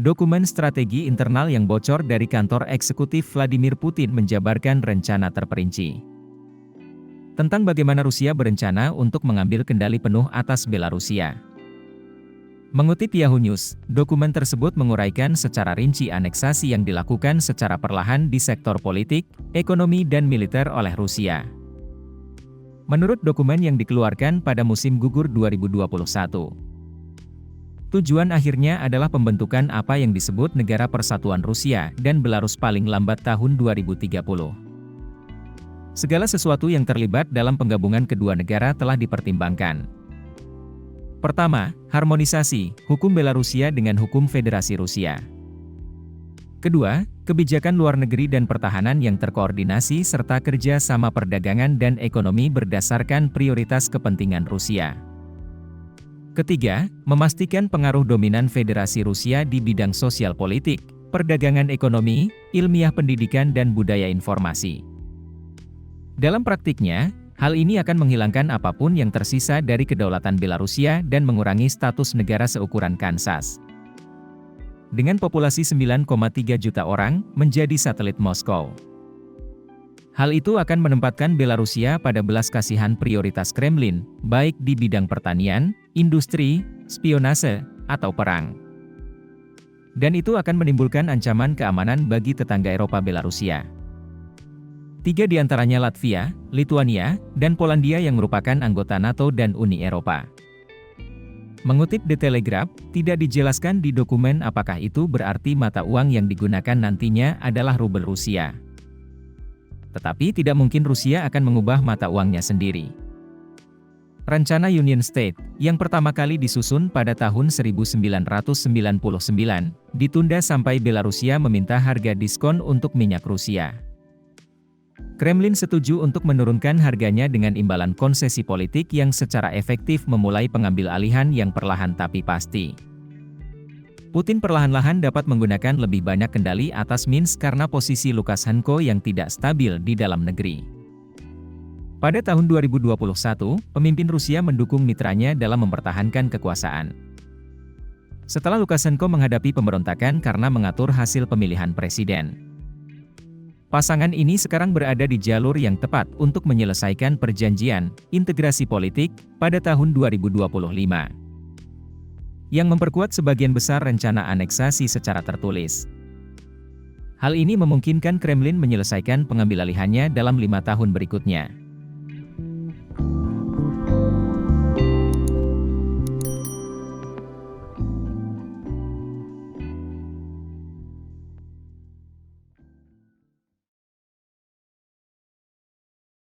Dokumen strategi internal yang bocor dari kantor eksekutif Vladimir Putin menjabarkan rencana terperinci tentang bagaimana Rusia berencana untuk mengambil kendali penuh atas Belarusia. Mengutip Yahoo News, dokumen tersebut menguraikan secara rinci aneksasi yang dilakukan secara perlahan di sektor politik, ekonomi dan militer oleh Rusia. Menurut dokumen yang dikeluarkan pada musim gugur 2021, tujuan akhirnya adalah pembentukan apa yang disebut Negara Persatuan Rusia dan Belarus paling lambat tahun 2030. Segala sesuatu yang terlibat dalam penggabungan kedua negara telah dipertimbangkan. Pertama, harmonisasi hukum Belarusia dengan hukum Federasi Rusia. Kedua, kebijakan luar negeri dan pertahanan yang terkoordinasi serta kerja sama perdagangan dan ekonomi berdasarkan prioritas kepentingan Rusia. Ketiga, memastikan pengaruh dominan Federasi Rusia di bidang sosial politik, perdagangan ekonomi, ilmiah pendidikan dan budaya informasi. Dalam praktiknya, hal ini akan menghilangkan apapun yang tersisa dari kedaulatan Belarusia dan mengurangi status negara seukuran Kansas. Dengan populasi 9,3 juta orang, menjadi satelit Moskow. Hal itu akan menempatkan Belarusia pada belas kasihan prioritas Kremlin, baik di bidang pertanian, industri, spionase, atau perang. Dan itu akan menimbulkan ancaman keamanan bagi tetangga Eropa Belarusia. 3 di antaranya Latvia, Lithuania, dan Polandia yang merupakan anggota NATO dan Uni Eropa. Mengutip The Telegraph, tidak dijelaskan di dokumen apakah itu berarti mata uang yang digunakan nantinya adalah rubel Rusia. Tetapi tidak mungkin Rusia akan mengubah mata uangnya sendiri. Rencana Union State, yang pertama kali disusun pada tahun 1999, ditunda sampai Belarusia meminta harga diskon untuk minyak Rusia. Kremlin setuju untuk menurunkan harganya dengan imbalan konsesi politik yang secara efektif memulai pengambil alihan yang perlahan tapi pasti. Putin perlahan-lahan dapat menggunakan lebih banyak kendali atas Minsk karena posisi Lukashenko yang tidak stabil di dalam negeri. Pada tahun 2021, pemimpin Rusia mendukung mitranya dalam mempertahankan kekuasaan. Setelah Lukashenko menghadapi pemberontakan karena mengatur hasil pemilihan presiden. Pasangan ini sekarang berada di jalur yang tepat untuk menyelesaikan perjanjian integrasi politik pada tahun 2025. Yang memperkuat sebagian besar rencana aneksasi secara tertulis. Hal ini memungkinkan Kremlin menyelesaikan pengambilalihannya dalam 5 tahun berikutnya.